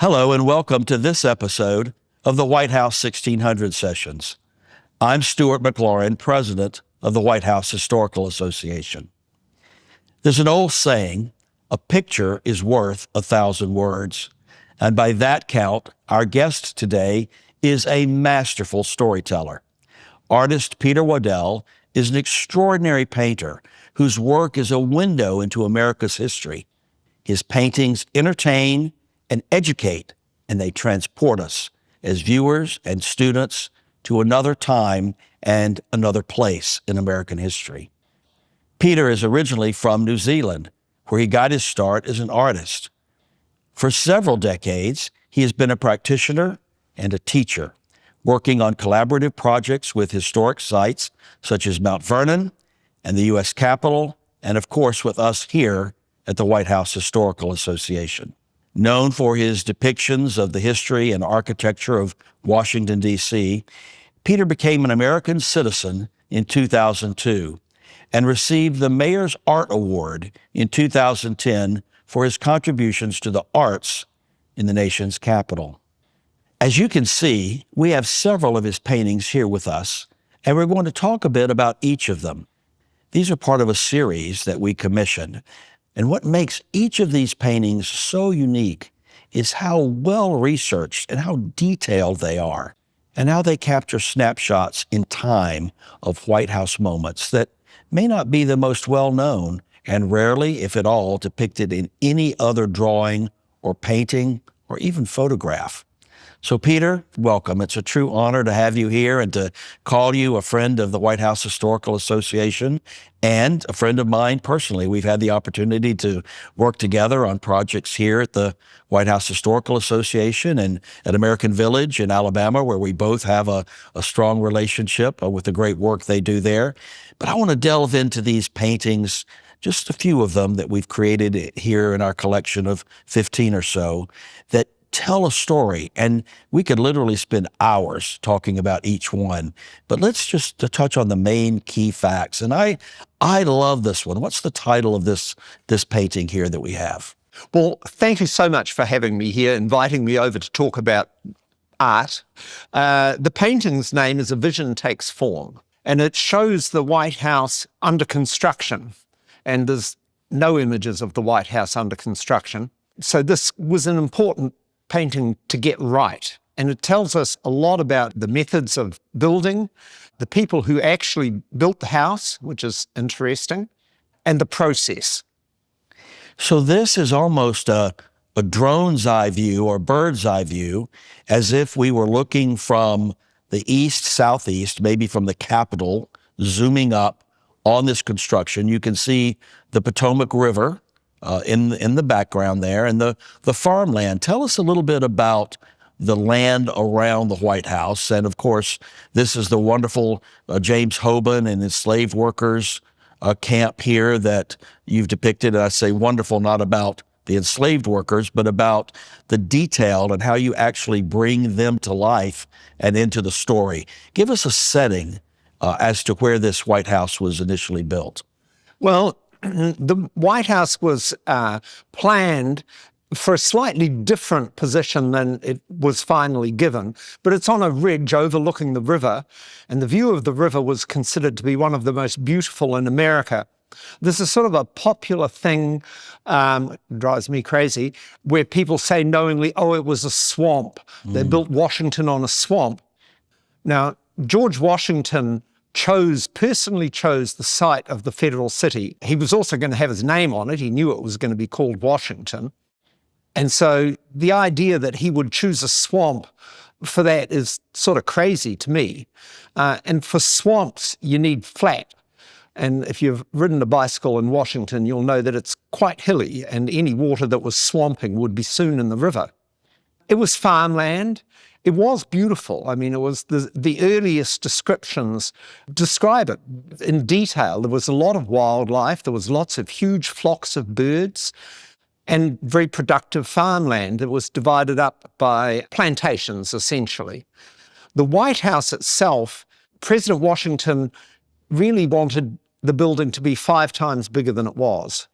Hello and welcome to this episode of the White House 1600 Sessions. I'm Stuart McLaurin, president of the White House Historical Association. There's an old saying, a picture is worth 1,000 words. And by that count, our guest today is a masterful storyteller. Artist Peter Waddell is an extraordinary painter whose work is a window into America's history. His paintings entertain and educate, and they transport us as viewers and students to another time and another place in American history. Peter is originally from New Zealand, where he got his start as an artist. For several decades, he has been a practitioner and a teacher, working on collaborative projects with historic sites such as Mount Vernon and the U.S. Capitol, and of course with us here at the White House Historical Association. Known for his depictions of the history and architecture of Washington, D.C., Peter became an American citizen in 2002 and received the Mayor's Art Award in 2010 for his contributions to the arts in the nation's capital. As you can see, we have several of his paintings here with us, and we're going to talk a bit about each of them. These are part of a series that we commissioned. And what makes each of these paintings so unique is how well-researched and how detailed they are, and how they capture snapshots in time of White House moments that may not be the most well-known and rarely, if at all, depicted in any other drawing or painting or even photograph. So Peter, welcome. It's a true honor to have you here and to call you a friend of the White House Historical Association and a friend of mine personally. We've had the opportunity to work together on projects here at the White House Historical Association and at American Village in Alabama, where we both have a strong relationship with the great work they do there. But I want to delve into these paintings, just a few of them that we've created here in our collection of 15 or so, that tell a story, and we could literally spend hours talking about each one. But let's just touch on the main key facts. And I love this one. What's the title of this painting here that we have? Well, thank you so much for having me here, inviting me over to talk about art. The painting's name is A Vision Takes Form, and it shows the White House under construction. And there's no images of the White House under construction. So this was an important painting to get right. And it tells us a lot about the methods of building, the people who actually built the house, which is interesting, and the process. So this is almost a drone's eye view or bird's eye view, as if we were looking from the east, southeast, maybe from the Capitol, zooming up on this construction. You can see the Potomac River in the background there, and the farmland. Tell us a little bit about the land around the White House. And of course, this is the wonderful James Hoban and his slave workers camp here that you've depicted. And I say wonderful, not about the enslaved workers, but about the detail and how you actually bring them to life and into the story. Give us a setting as to where this White House was initially built. Well, the White House was planned for a slightly different position than it was finally given, but it's on a ridge overlooking the river, and the view of the river was considered to be one of the most beautiful in America. This is sort of a popular thing, drives me crazy, where people say knowingly, oh, it was a swamp. They built Washington on a swamp. Now, George Washington personally chose the site of the federal city. He was also going to have his name on it. He knew it was going to be called Washington. And so the idea that he would choose a swamp for that is sort of crazy to me. And for swamps, you need flat. And if you've ridden a bicycle in Washington, you'll know that it's quite hilly, and any water that was swamping would be soon in the river. It was farmland. It was beautiful. I mean, it was the earliest descriptions describe it in detail. There was a lot of wildlife. There was lots of huge flocks of birds and very productive farmland that was divided up by plantations, essentially. The White House itself, President Washington really wanted the building to be 5 times bigger than it was.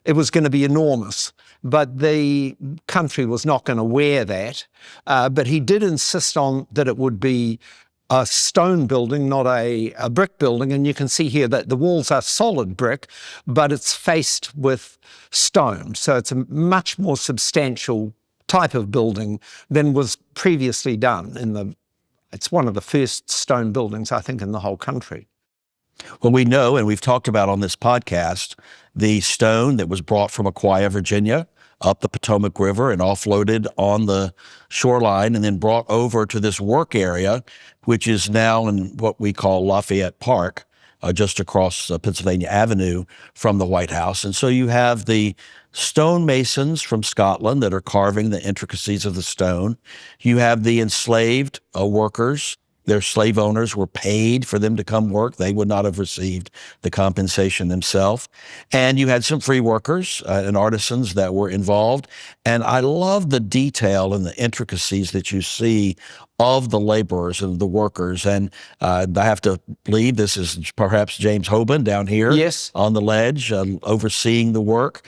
It was going to be enormous, but the country was not going to wear that. But he did insist on that it would be a stone building, not a brick building. And you can see here that the walls are solid brick, but it's faced with stone. So it's a much more substantial type of building than was previously done. It's one of the first stone buildings, I think, in the whole country. Well, we know, and we've talked about on this podcast, the stone that was brought from Aquia, Virginia, up the Potomac River and offloaded on the shoreline and then brought over to this work area, which is now in what we call Lafayette Park, just across Pennsylvania Avenue from the White House. And so you have the stonemasons from Scotland that are carving the intricacies of the stone. You have the enslaved workers. Their slave owners were paid for them to come work. They would not have received the compensation themselves. And you had some free workers and artisans that were involved. And I love the detail and the intricacies that you see of the laborers and the workers. And I have to believe this is perhaps James Hoban down here. Yes. On the ledge, overseeing the work.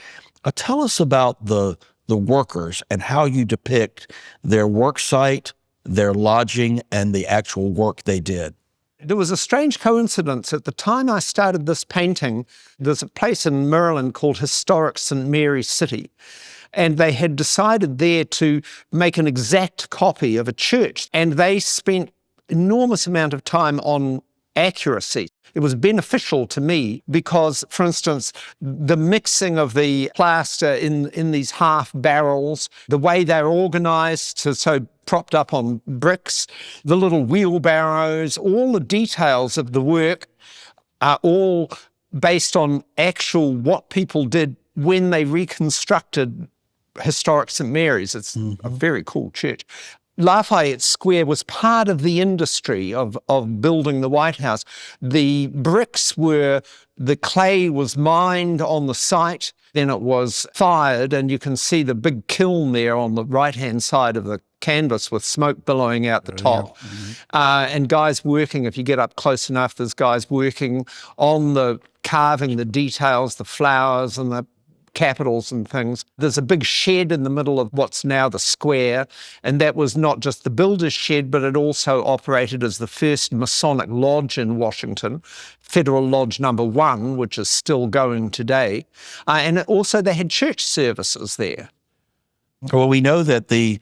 Tell us about the workers and how you depict their work site, their lodging, and the actual work they did. There was a strange coincidence. At the time I started this painting, there's a place in Maryland called Historic St. Mary's City, and they had decided there to make an exact copy of a church, and they spent enormous amount of time on accuracy. It was beneficial to me because, for instance, the mixing of the plaster in these half barrels, the way they're organized, so propped up on bricks, the little wheelbarrows, all the details of the work are all based on actual what people did when they reconstructed Historic St. Mary's. It's a very cool church. Lafayette Square was part of the industry of building the White House. The clay was mined on the site, then it was fired, and you can see the big kiln there on the right-hand side of the canvas with smoke billowing out the top. And guys working, if you get up close enough, there's guys working on the carving, the details, the flowers and the capitals and things. There's a big shed in the middle of what's now the square, and that was not just the builder's shed, but it also operated as the first Masonic lodge in Washington, Federal Lodge Number 1, which is still going today. And also they had church services there. Well, we know that the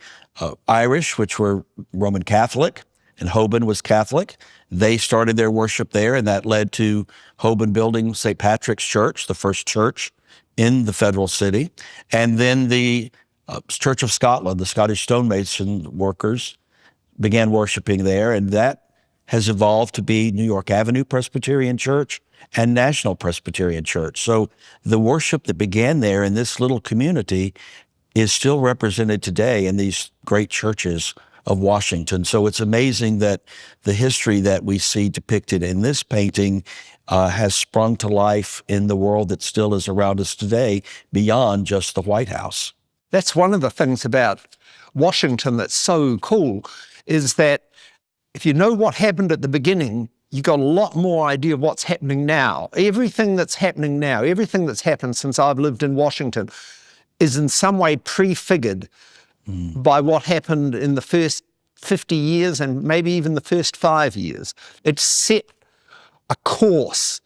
Irish, which were Roman Catholic, and Hoban was Catholic, they started their worship there, and that led to Hoban building St. Patrick's Church, the first church in the federal city. And then the Church of Scotland, the Scottish stonemason workers, began worshiping there, and that has evolved to be New York Avenue Presbyterian Church and National Presbyterian Church. So the worship that began there in this little community is still represented today in these great churches of Washington. So it's amazing that the history that we see depicted in this painting has sprung to life in the world that still is around us today, beyond just the White House. That's one of the things about Washington that's so cool, is that if you know what happened at the beginning, you got a lot more idea of what's happening now. Everything that's happening now, everything that's happened since I've lived in Washington is in some way prefigured by what happened in the first 50 years and maybe even the first 5 years. It set a course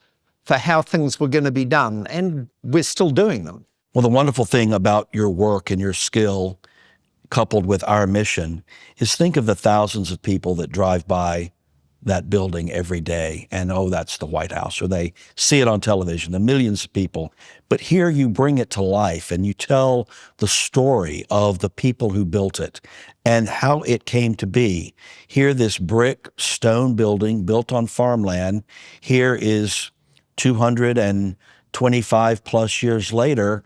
for how things were going to be done, and we're still doing them. Well, the wonderful thing about your work and your skill, coupled with our mission, is think of the thousands of people that drive by that building every day and, oh, that's the White House, or they see it on television, the millions of people. But here you bring it to life and you tell the story of the people who built it and how it came to be. Here, this brick stone building built on farmland, here is 225 plus years later,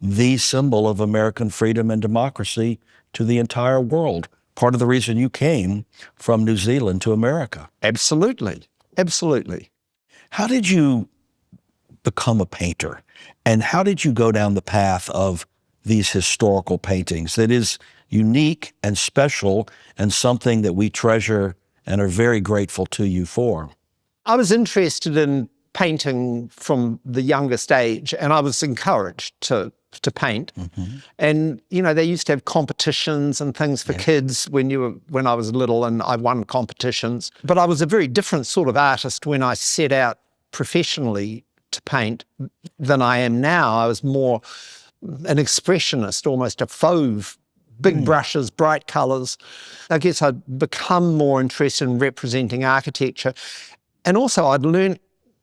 the symbol of American freedom and democracy to the entire world. Part of the reason you came from New Zealand to America. Absolutely. Absolutely. How did you become a painter? And how did you go down the path of these historical paintings that is unique and special and something that we treasure and are very grateful to you for? I was interested in painting from the youngest age, and I was encouraged to paint. And, you know, they used to have competitions and things for kids when I was little, and I won competitions. But I was a very different sort of artist when I set out professionally to paint than I am now. I was more an expressionist, almost a fauve, big brushes, bright colours. I guess I'd become more interested in representing architecture. And also I'd learned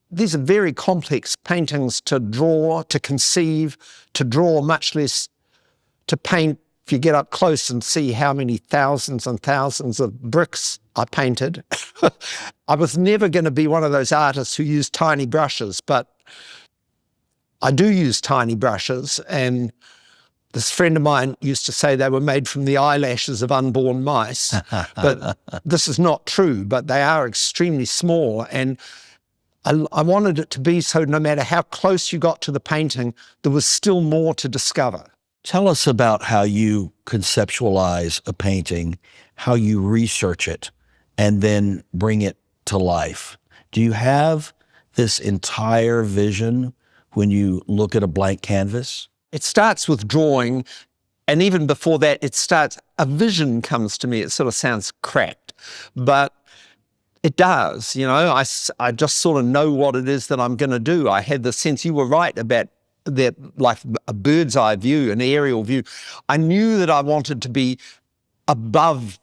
these are very complex paintings to draw, to conceive, to draw, much less to paint. If you get up close and see how many thousands and thousands of bricks I painted. I was never going to be one of those artists who use tiny brushes, but I do use tiny brushes, and this friend of mine used to say they were made from the eyelashes of unborn mice, but this is not true, but they are extremely small, and I wanted it to be so no matter how close you got to the painting, there was still more to discover. Tell us about how you conceptualize a painting, how you research it, and then bring it to life. Do you have this entire vision when you look at a blank canvas? It starts with drawing, and even before that, a vision comes to me. It sort of sounds cracked, but it does, you know. I just sort of know what it is that I'm going to do. I had the sense, you were right about that, like a bird's eye view, an aerial view. I knew that I wanted to be above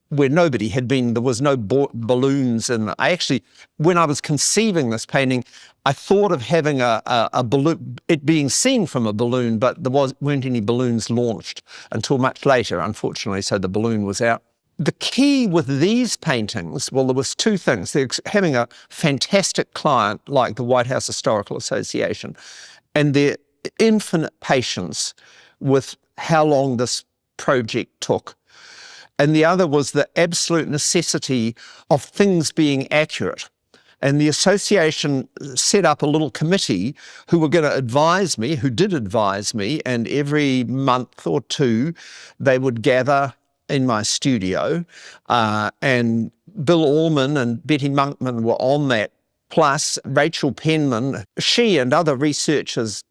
where nobody had been. There was no balloons. And I actually, when I was conceiving this painting, I thought of having a balloon, it being seen from a balloon, but there weren't any balloons launched until much later, unfortunately, so the balloon was out. The key with these paintings, well, there was two things. They're having a fantastic client like the White House Historical Association, and their infinite patience with how long this project took. And the other was the absolute necessity of things being accurate. And the association set up a little committee who were going to advise me, who did advise me, and every month or two they would gather in my studio, and Bill Allman and Betty Monkman were on that, plus Rachel Penman. She and other researchers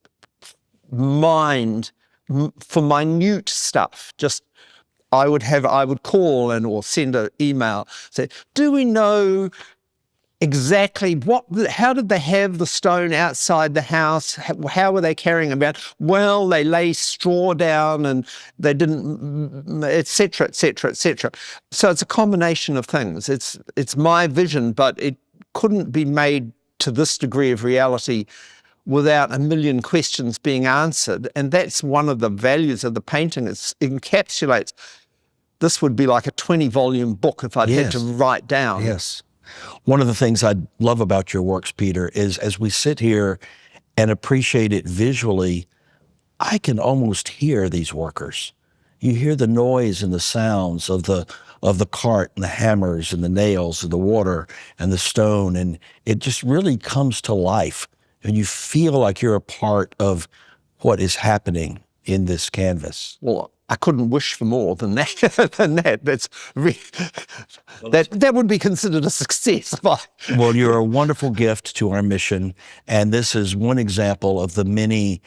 mined for minute stuff. Just I would call or send an email, say, do we know exactly how did they have the stone outside the house? How were they carrying them about? Well, they lay straw down and they didn't, et cetera, et cetera, et cetera. So it's a combination of things. It's my vision, but it couldn't be made to this degree of reality without a million questions being answered. And that's one of the values of the painting. It encapsulates, this would be like a 20-volume book if I'd had to write down. Yes. One of the things I love about your works, Peter, is as we sit here and appreciate it visually, I can almost hear these workers. You hear the noise and the sounds of the cart and the hammers and the nails and the water and the stone, and it just really comes to life. And you feel like you're a part of what is happening in this canvas. Well, I couldn't wish for more than that. That would be considered a success. Well, you're a wonderful gift to our mission, and this is one example of the many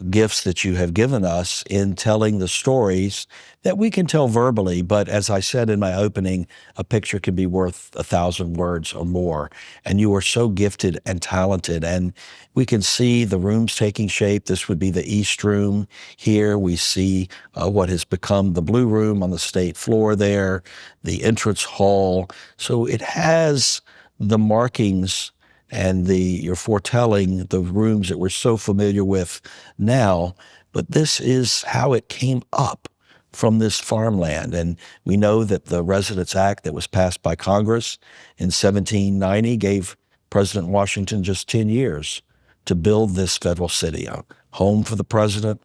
gifts that you have given us in telling the stories that we can tell verbally, but as I said in my opening, a picture can be worth 1,000 words or more. And you are so gifted and talented, and we can see the rooms taking shape. This would be the East Room. Here we see what has become the Blue Room on the state floor there, the entrance hall. So it has the markings and you're foretelling the rooms that we're so familiar with now, but this is how it came up from this farmland. And we know that the Residence Act that was passed by Congress in 1790 gave President Washington just 10 years to build this federal city, a home for the president,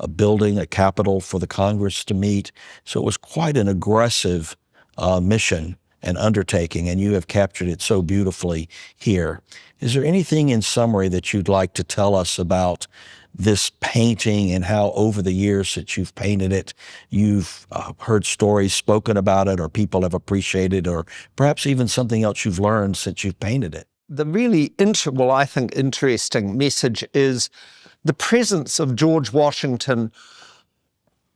a building, a capitol for the Congress to meet. So it was quite an aggressive mission and undertaking, and you have captured it so beautifully here. Is there anything in summary that you'd like to tell us about this painting and how over the years that you've painted it, you've heard stories spoken about it, or people have appreciated, or perhaps even something else you've learned since you've painted it? The really, I think, interesting message is the presence of George Washington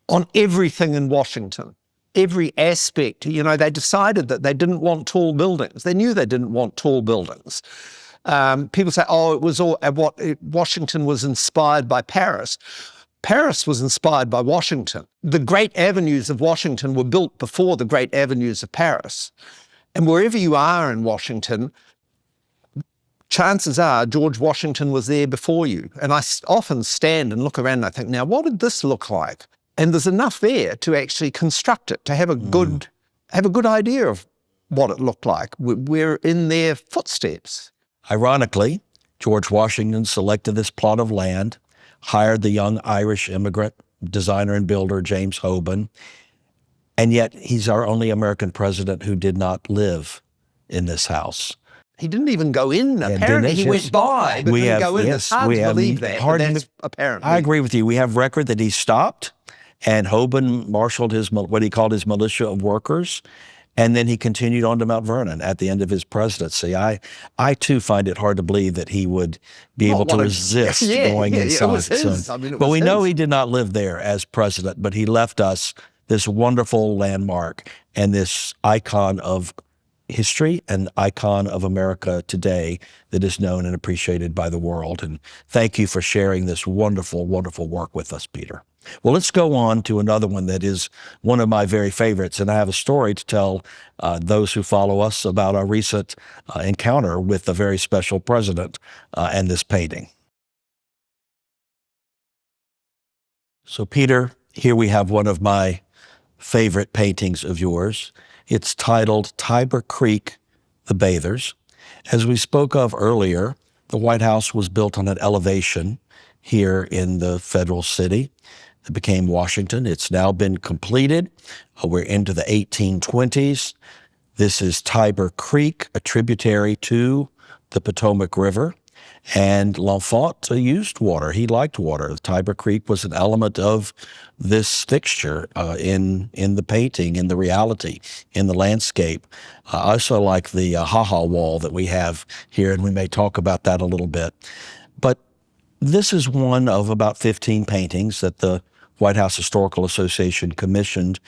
on everything in Washington, every aspect. You know, they decided that they didn't want tall buildings. They knew they didn't want tall buildings. People say, oh, it was all Washington was inspired by Paris. Paris was inspired by Washington. The great avenues of Washington were built before the great avenues of Paris. And wherever you are in Washington, chances are George Washington was there before you. And I often stand and look around and I think, now, what did this look like? And there's enough there to actually construct it, to have a good idea of what it looked like. We're in their footsteps. Ironically, George Washington selected this plot of land, hired the young Irish immigrant designer and builder James Hoban, and yet he's our only American president who did not live in this house. He didn't even go in, apparently. He went by, but didn't go in. It's hard to believe that, but that's apparently. I agree with you. We have record that he stopped, and Hoban marshaled what he called his militia of workers, and then he continued on to Mount Vernon at the end of his presidency. I too find it hard to believe that he would be able to resist going inside. It was his. I mean, but we know he did not live there as president, but he left us this wonderful landmark and this icon of history, an icon of America today that is known and appreciated by the world. And thank you for sharing this wonderful, wonderful work with us, Peter. Well, let's go on to another one that is one of my very favorites. And I have a story to tell those who follow us about our recent encounter with a very special president and this painting. So, Peter, here we have one of my favorite paintings of yours. It's titled Tiber Creek, The Bathers. As we spoke of earlier, the White House was built on an elevation here in the federal city. It became Washington. It's now been completed. We're into the 1820s. This is Tiber Creek, a tributary to the Potomac River. And L'Enfant used water. He liked water. Tiber Creek was an element of this fixture in the painting, in the reality, in the landscape. I also like the ha-ha wall that we have here, and we may talk about that a little bit. But this is one of about 15 paintings that the White House Historical Association commissioned.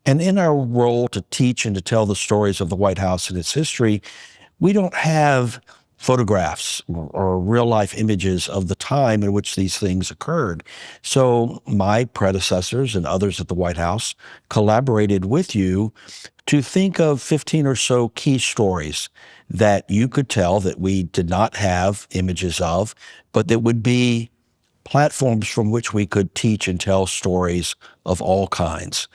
And in our role to teach and to tell the stories of the White House and its history, we don't have photographs or real-life images of the time in which these things occurred. So my predecessors and others at the White House collaborated with you to think of 15 or so key stories that you could tell that we did not have images of, but that would be platforms from which we could teach and tell stories of all kinds.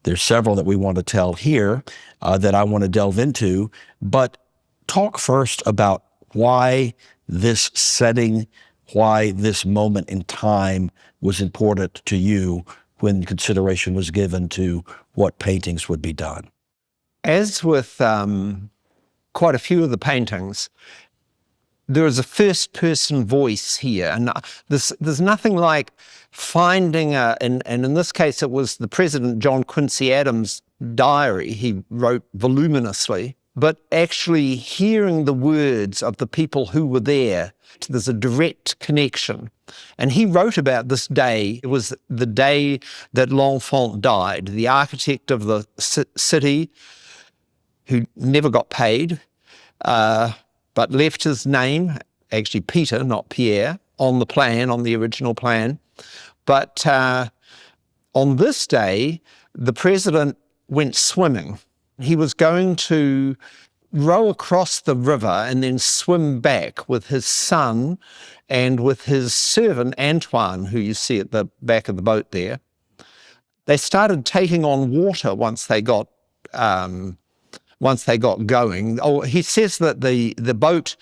There's several that we want to tell here that I want to delve into, but talk first about why this setting, why this moment in time was important to you when consideration was given to what paintings would be done. As with quite a few of the paintings, there is a first-person voice here, and there's nothing like finding and in this case it was the President John Quincy Adams' diary he wrote voluminously, but actually hearing the words of the people who were there. There's a direct connection. And he wrote about this day. It was the day that L'Enfant died, the architect of the city who never got paid, but left his name, actually Peter, not Pierre, on the plan, on the original plan. But on this day, the president went swimming. He was going to row across the river and then swim back with his son and with his servant, Antoine, who you see at the back of the boat there. They started taking on water once they got going. Oh, he says that the boat,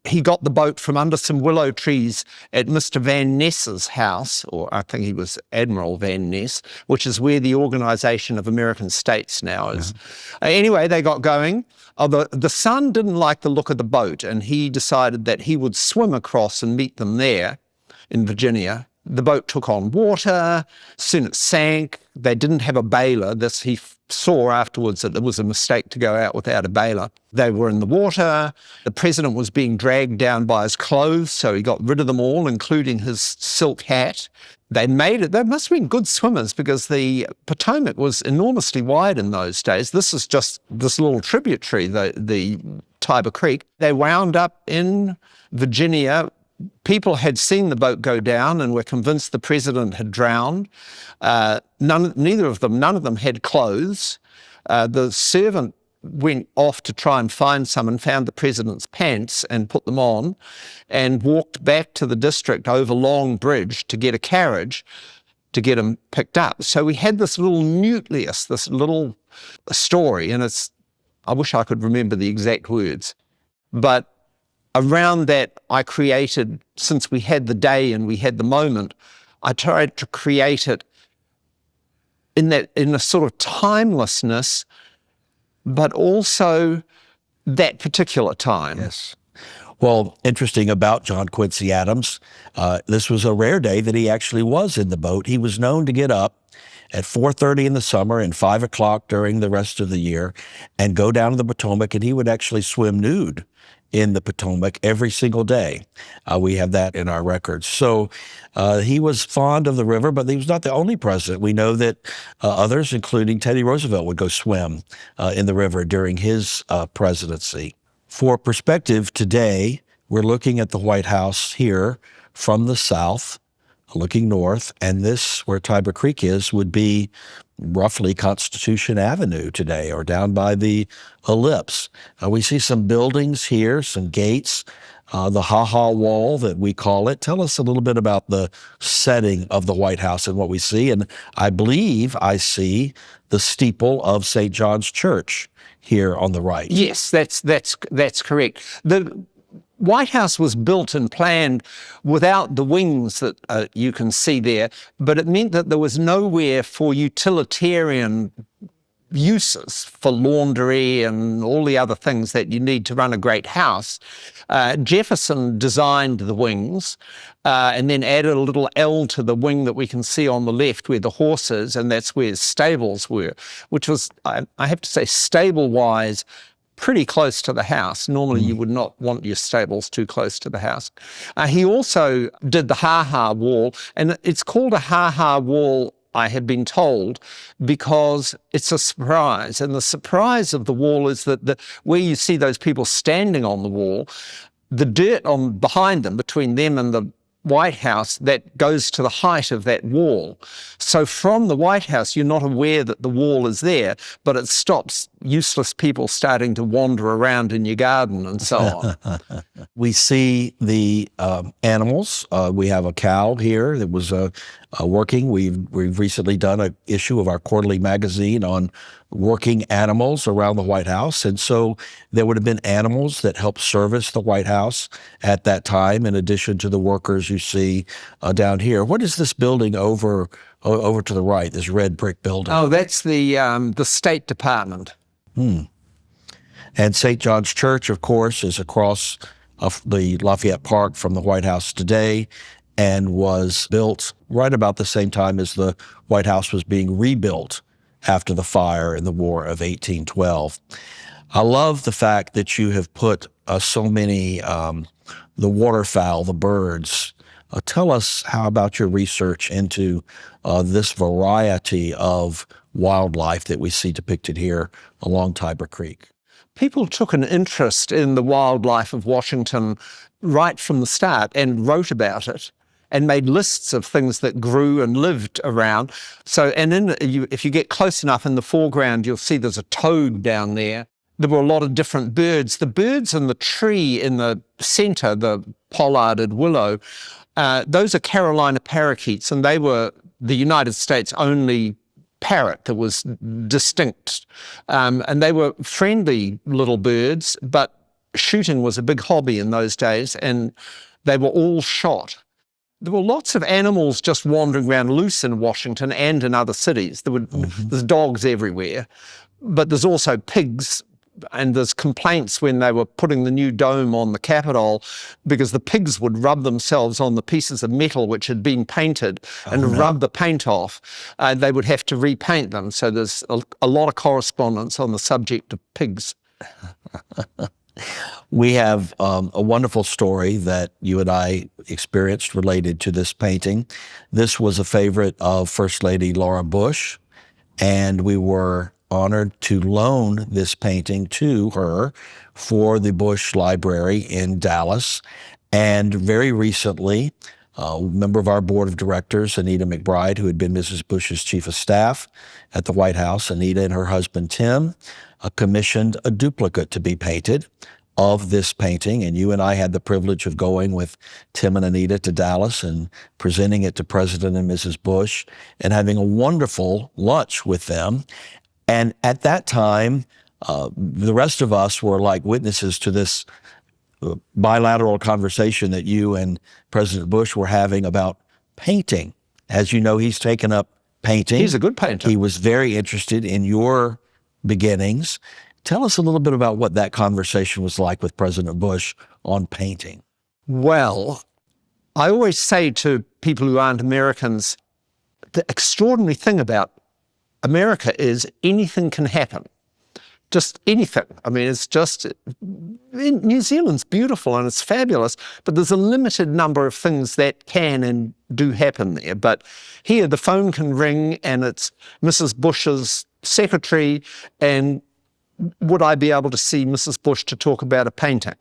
he got the boat from under some willow trees at Mr. Van Ness's house, or I think he was Admiral Van Ness, which is where the Organization of American States now is. Anyway, they got going. The son didn't like the look of the boat, and he decided that he would swim across and meet them there in Virginia. The boat took on water, soon it sank. They didn't have a bailer. He saw afterwards that it was a mistake to go out without a bailer. They were in the water. The president was being dragged down by his clothes, so he got rid of them all, including his silk hat. They made it. They must have been good swimmers because the Potomac was enormously wide in those days. This is just this little tributary, the Tiber Creek. They wound up in Virginia. People had seen the boat go down and were convinced the president had drowned. None of them had clothes. The servant went off to try and find some and found the president's pants and put them on and walked back to the district over Long Bridge to get a carriage to get him picked up. So we had this little nucleus, this little story, and I wish I could remember the exact words, but around that, I created, since we had the day and we had the moment, I tried to create it in a sort of timelessness, but also that particular time. Yes. Well, interesting about John Quincy Adams, this was a rare day that he actually was in the boat. He was known to get up at 4:30 in the summer and 5 o'clock during the rest of the year and go down to the Potomac, and he would actually swim nude in the Potomac every single day. We have that in our records. So he was fond of the river, but he was not the only president. We know that others, including Teddy Roosevelt, would go swim in the river during his presidency. For perspective today, we're looking at the White House here from the south, looking north, and this, where Tiber Creek is, would be roughly Constitution Avenue today, or down by the Ellipse. We see some buildings here, some gates, the Ha-Ha Wall that we call it. Tell us a little bit about the setting of the White House and what we see. And I believe I see the steeple of St. John's Church here on the right. Yes, that's correct. The White House was built and planned without the wings that you can see there, but it meant that there was nowhere for utilitarian uses, for laundry and all the other things that you need to run a great house. Jefferson designed the wings and then added a little L to the wing that we can see on the left where the horse is, and that's where stables were, which was, I have to say, stable-wise, pretty close to the house. Normally you would not want your stables too close to the house. He also did the Ha-Ha Wall, and it's called a Ha-Ha Wall, I have been told, because it's a surprise. And the surprise of the wall is that where you see those people standing on the wall, the dirt behind them, between them and the White House, that goes to the height of that wall. So from the White House, you're not aware that the wall is there, but it stops useless people starting to wander around in your garden and so on. We see the animals. We have a cow here that was working. We've recently done an issue of our quarterly magazine on working animals around the White House. And so there would have been animals that helped service the White House at that time, in addition to the workers you see down here. What is this building over to the right, this red brick building? Oh, that's the State Department. And St. John's Church, of course, is across the Lafayette Park from the White House today, and was built right about the same time as the White House was being rebuilt after the fire in the War of 1812. I love the fact that you have put so many, the waterfowl, the birds. Tell us how about your research into this variety of wildlife that we see depicted here along Tiber Creek. People took an interest in the wildlife of Washington right from the start and wrote about it and made lists of things that grew and lived around. So, and if you get close enough in the foreground, you'll see there's a toad down there. There were a lot of different birds. The birds in the tree in the center, the pollarded willow, those are Carolina parakeets, and they were the United States' only parrot that was distinct. And they were friendly little birds, but shooting was a big hobby in those days, and they were all shot. There were lots of animals just wandering around loose in Washington and in other cities. There's dogs everywhere, but there's also pigs and there's complaints when they were putting the new dome on the Capitol because the pigs would rub themselves on the pieces of metal which had been painted and rub the paint off. They would have to repaint them. So there's a lot of correspondence on the subject of pigs. We have a wonderful story that you and I experienced related to this painting. This was a favorite of First Lady Laura Bush, and we were honored to loan this painting to her for the Bush Library in Dallas. And very recently, a member of our board of directors, Anita McBride, who had been Mrs. Bush's chief of staff at the White House, Anita and her husband Tim, commissioned a duplicate to be painted of this painting. And you and I had the privilege of going with Tim and Anita to Dallas and presenting it to President and Mrs. Bush and having a wonderful lunch with them. And at that time, the rest of us were like witnesses to this bilateral conversation that you and President Bush were having about painting. As you know, he's taken up painting. He's a good painter. He was very interested in your beginnings. Tell us a little bit about what that conversation was like with President Bush on painting. Well, I always say to people who aren't Americans, the extraordinary thing about America is anything can happen. Just anything. I mean, it's just, New Zealand's beautiful and it's fabulous, but there's a limited number of things that can and do happen there. But here the phone can ring and it's Mrs. Bush's secretary, and would I be able to see Mrs. Bush to talk about a painting?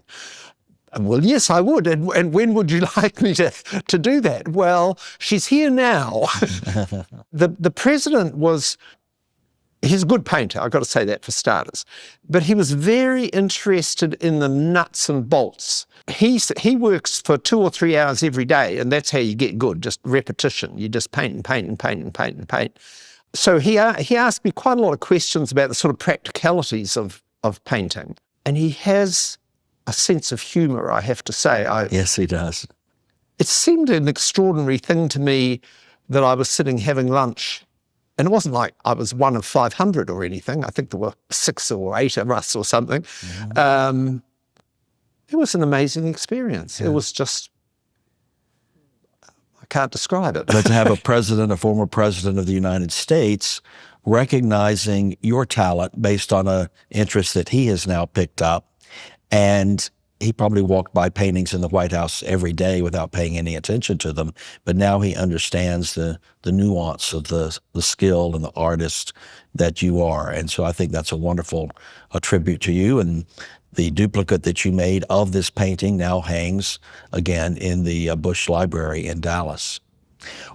Well, yes, I would. And when would you like me to do that? Well, she's here now. The president he's a good painter, I've got to say that for starters. But he was very interested in the nuts and bolts. He works for 2 or 3 hours every day, and that's how you get good, just repetition. You just paint and paint and paint and paint and paint. So he asked me quite a lot of questions about the sort of practicalities of painting. And he has a sense of humour, I have to say. Yes, he does. It seemed an extraordinary thing to me that I was sitting having lunch, and it wasn't like I was one of 500 or anything. I think there were 6 or 8 of us or something. Mm-hmm. It was an amazing experience. Yeah. It was just, I can't describe it. But to have a former president of the United States, recognizing your talent based on an interest that he has now picked up, and he probably walked by paintings in the White House every day without paying any attention to them, but now he understands the nuance of the skill and the artist that you are. And so I think that's a wonderful tribute to you. And the duplicate that you made of this painting now hangs again in the Bush Library in Dallas.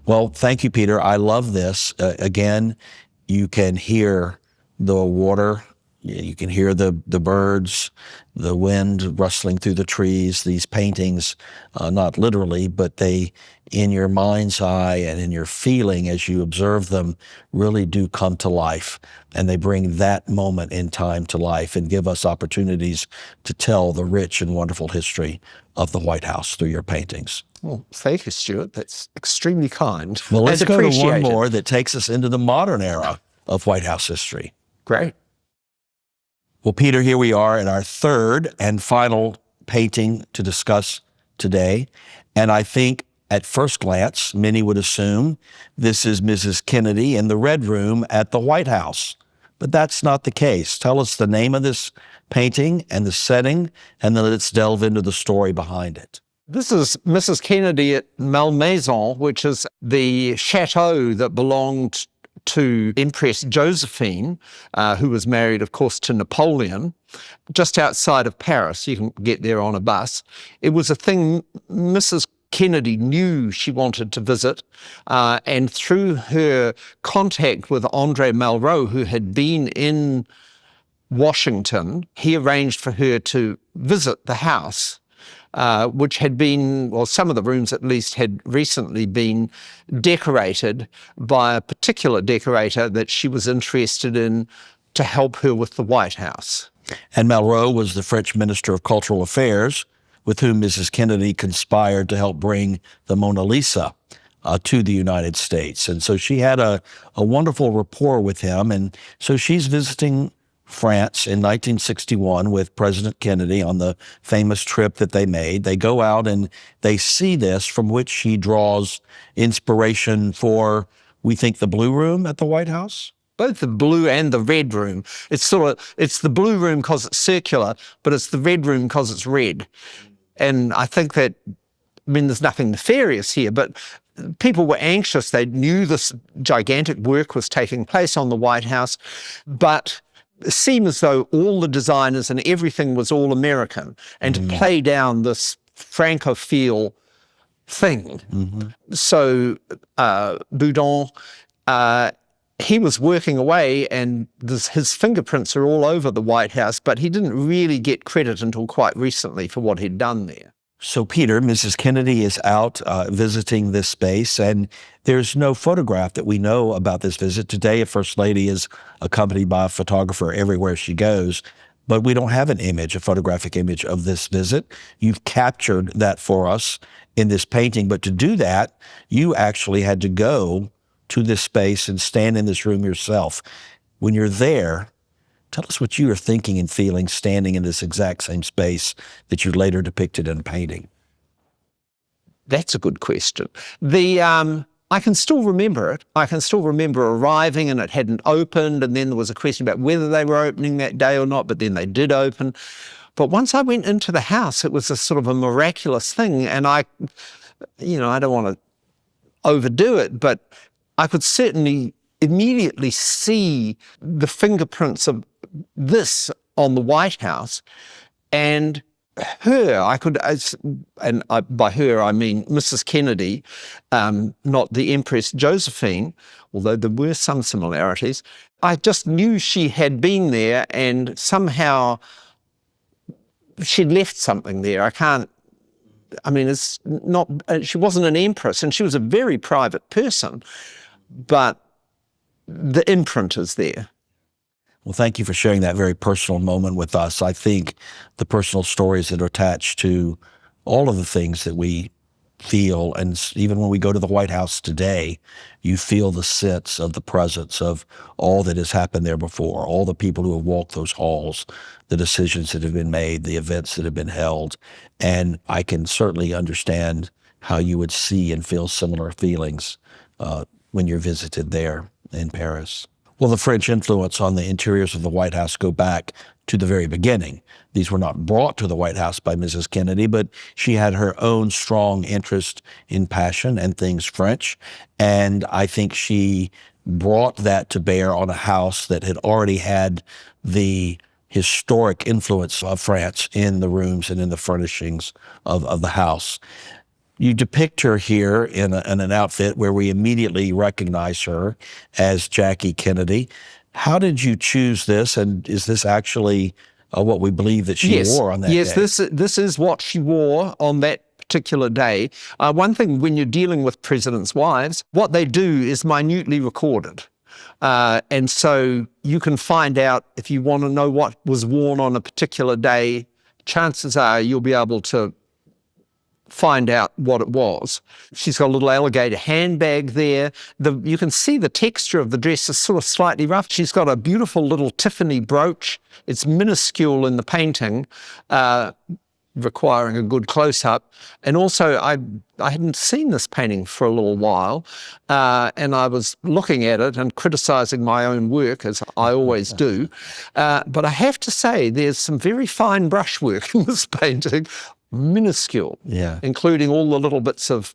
Well, thank you, Peter. I love this. Again, you can hear the water. You can hear the birds, the wind rustling through the trees. These paintings, not literally, but they, in your mind's eye and in your feeling as you observe them, really do come to life. And they bring that moment in time to life and give us opportunities to tell the rich and wonderful history of the White House through your paintings. Well, thank you, Stuart. That's extremely kind. Well, let's go to one more that takes us into the modern era of White House history. Great. Well, Peter, here we are in our third and final painting to discuss today. And I think at first glance, many would assume this is Mrs. Kennedy in the Red Room at the White House. But that's not the case. Tell us the name of this painting and the setting, and then let's delve into the story behind it. This is Mrs. Kennedy at Malmaison, which is the chateau that belonged to Empress Josephine, who was married, of course, to Napoleon, just outside of Paris. You can get there on a bus. It was a thing Mrs. Kennedy knew she wanted to visit, and through her contact with Andre Malraux, who had been in Washington, he arranged for her to visit the house, which had been, well, some of the rooms at least had recently been decorated by a particular decorator that she was interested in to help her with the White House. And Malraux was the French Minister of Cultural Affairs with whom Mrs. Kennedy conspired to help bring the Mona Lisa to the United States. And so she had a wonderful rapport with him. And so she's visiting France in 1961 with President Kennedy on the famous trip that they made. They go out and they see this, from which she draws inspiration for, we think, the Blue Room at the White House. Both the blue and the red room. It's the blue room because it's circular, but it's the red room because it's red. And I think that, there's nothing nefarious here, but people were anxious. They knew this gigantic work was taking place on the White House, but it seemed as though all the designers and everything was all American, and to play down this Francophile thing. So Boudon, he was working away, and his fingerprints are all over the White House, but he didn't really get credit until quite recently for what he'd done there. So Peter, Mrs. Kennedy is out visiting this space, and there's no photograph that we know about this visit. Today, a First Lady is accompanied by a photographer everywhere she goes, but we don't have an image, a photographic image of this visit. You've captured that for us in this painting, but to do that, you actually had to go to this space and stand in this room yourself. When you're there, tell us what you are thinking and feeling standing in this exact same space that you later depicted in a painting. That's a good question. I can still remember it. I can still remember arriving and it hadn't opened, and then there was a question about whether they were opening that day or not, but then they did open. But once I went into the house, it was a sort of a miraculous thing, and I don't want to overdo it, but I could certainly immediately see the fingerprints of this on the White House, and her, by her I mean Mrs. Kennedy, not the Empress Josephine, although there were some similarities. I just knew she had been there, and somehow she'd left something there. It's not, she wasn't an empress, and she was a very private person, but the imprint is there. Well, thank you for sharing that very personal moment with us. I think the personal stories that are attached to all of the things that we feel, and even when we go to the White House today, you feel the sense of the presence of all that has happened there before, all the people who have walked those halls, the decisions that have been made, the events that have been held. And I can certainly understand how you would see and feel similar feelings when you're visited there in Paris. Well, the French influence on the interiors of the White House go back to the very beginning. These were not brought to the White House by Mrs. Kennedy, but she had her own strong interest in passion and things French. And I think she brought that to bear on a house that had already had the historic influence of France in the rooms and in the furnishings of the house. You depict her here in an outfit where we immediately recognize her as Jackie Kennedy. How did you choose this, and is this actually what we believe that she wore on that day? Yes, this is what she wore on that particular day. One thing, when you're dealing with presidents' wives, what they do is minutely recorded. And so you can find out, if you want to know what was worn on a particular day, chances are you'll be able to find out what it was. She's got a little alligator handbag there. You can see the texture of the dress is sort of slightly rough. She's got a beautiful little Tiffany brooch. It's minuscule in the painting, requiring a good close-up. And also, I hadn't seen this painting for a little while, and I was looking at it and criticising my own work, as I always do. But I have to say, there's some very fine brushwork in this painting, minuscule, including all the little bits of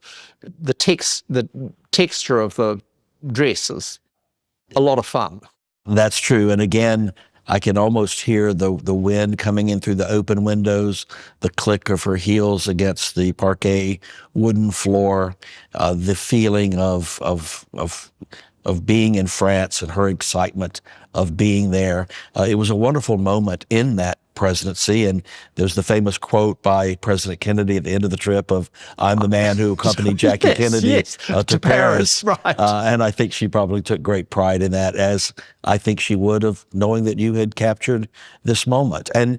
the texture of the dresses. A lot of fun. That's true. And again, I can almost hear the wind coming in through the open windows, the click of her heels against the parquet wooden floor, the feeling of being in France and her excitement of being there. It was a wonderful moment in that presidency, and there's the famous quote by President Kennedy at the end of the trip of, "I'm the man who accompanied Jackie Kennedy to Paris." Right. And I think she probably took great pride in that, as I think she would have, knowing that you had captured this moment. And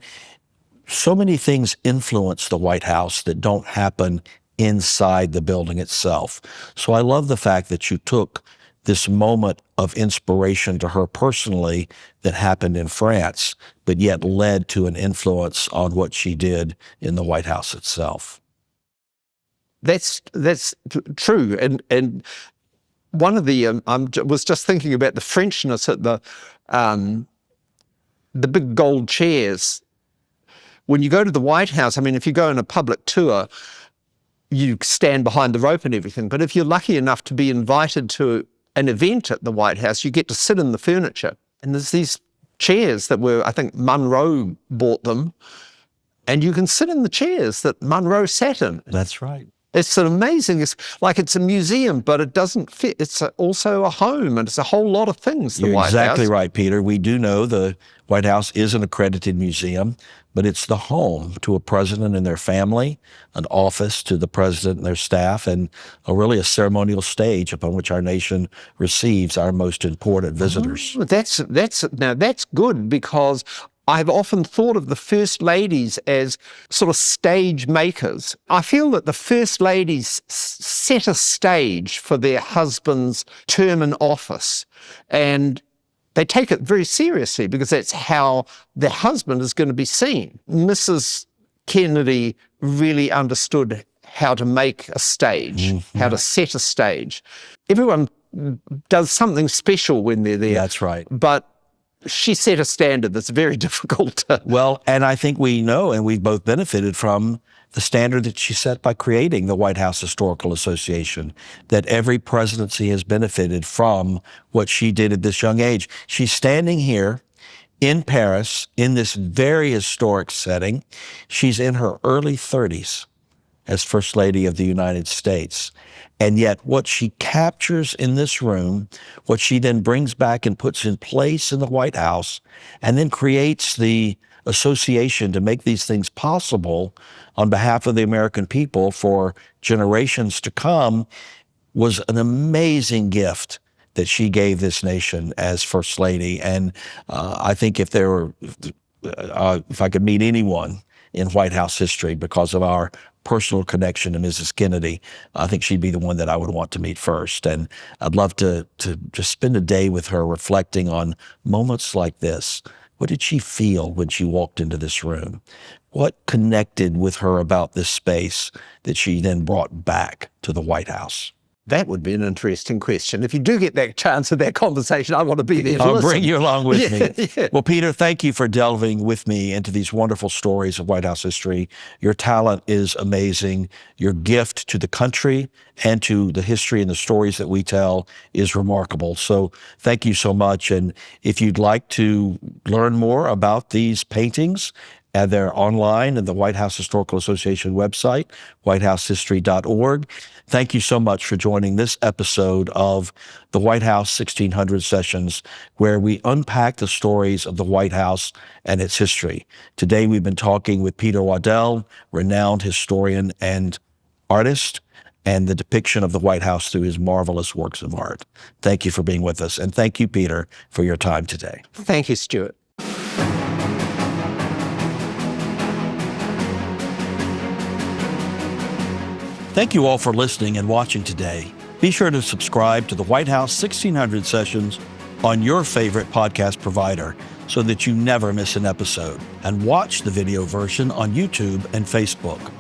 so many things influence the White House that don't happen inside the building itself. So I love the fact that you took this moment of inspiration to her personally that happened in France, but yet led to an influence on what she did in the White House itself. That's true. And one of the, I was just thinking about the Frenchness at the big gold chairs. When you go to the White House, I mean, if you go on a public tour, you stand behind the rope and everything. But if you're lucky enough to be invited to an event at the White House, you get to sit in the furniture. And there's these chairs that were, I think Monroe bought them, and you can sit in the chairs that Monroe sat in. That's right. It's an amazing, it's like it's a museum, but it doesn't fit. It's also a home, and it's a whole lot of things, the You're White House. exactly right, Peter. We do know the White House is an accredited museum, but it's the home to a president and their family, an office to the president and their staff, and really a ceremonial stage upon which our nation receives our most important visitors. Now that's good, because I've often thought of the first ladies as sort of stage makers. I feel that the first ladies set a stage for their husband's term in office, and they take it very seriously because that's how their husband is going to be seen. Mrs. Kennedy really understood how to make a stage, how to set a stage. Everyone does something special when they're there. That's right. But she set a standard that's very difficult to... Well, and I think we know, and we've both benefited from the standard that she set by creating the White House Historical Association, that every presidency has benefited from what she did at this young age. She's standing here in Paris in this very historic setting. She's in her early 30s as First Lady of the United States. And yet what she captures in this room, what she then brings back and puts in place in the White House, and then creates the association to make these things possible on behalf of the American people for generations to come, was an amazing gift that she gave this nation as First Lady. And I think if I could meet anyone in White House history because of our personal connection to Mrs. Kennedy, I think she'd be the one that I would want to meet first. And I'd love to just spend a day with her reflecting on moments like this. What did she feel when she walked into this room? What connected with her about this space that she then brought back to the White House? That would be an interesting question. If you do get that chance of that conversation, I want to be there to I'll listen. bring you along with me. Yeah. Well, Peter, thank you for delving with me into these wonderful stories of White House history. Your talent is amazing. Your gift to the country and to the history and the stories that we tell is remarkable. So thank you so much. And if you'd like to learn more about these paintings, they're online at the White House Historical Association website, whitehousehistory.org. Thank you so much for joining this episode of the White House 1600 Sessions, where we unpack the stories of the White House and its history. Today, we've been talking with Peter Waddell, renowned historian and artist, and the depiction of the White House through his marvelous works of art. Thank you for being with us. And thank you, Peter, for your time today. Thank you, Stuart. Thank you all for listening and watching today. Be sure to subscribe to the White House 1600 Sessions on your favorite podcast provider so that you never miss an episode, and watch the video version on YouTube and Facebook.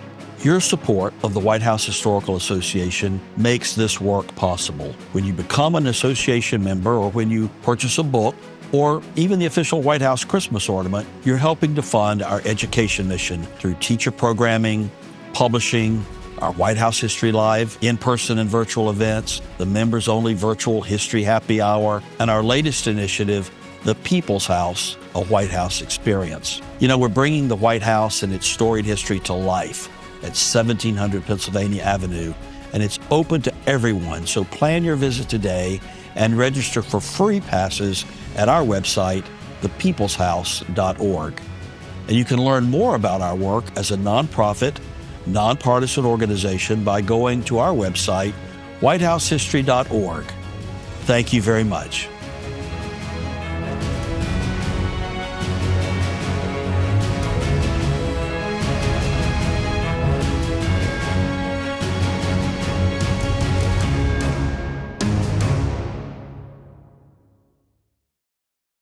Your support of the White House Historical Association makes this work possible. When you become an association member, or when you purchase a book, or even the official White House Christmas ornament, you're helping to fund our education mission through teacher programming, publishing, our White House History Live, in-person and virtual events, the members-only virtual History Happy Hour, and our latest initiative, the People's House, a White House experience. You know, we're bringing the White House and its storied history to life at 1700 Pennsylvania Avenue, and it's open to everyone. So plan your visit today and register for free passes at our website, thepeopleshouse.org. And you can learn more about our work as a nonprofit, nonpartisan organization by going to our website, whitehousehistory.org. Thank you very much.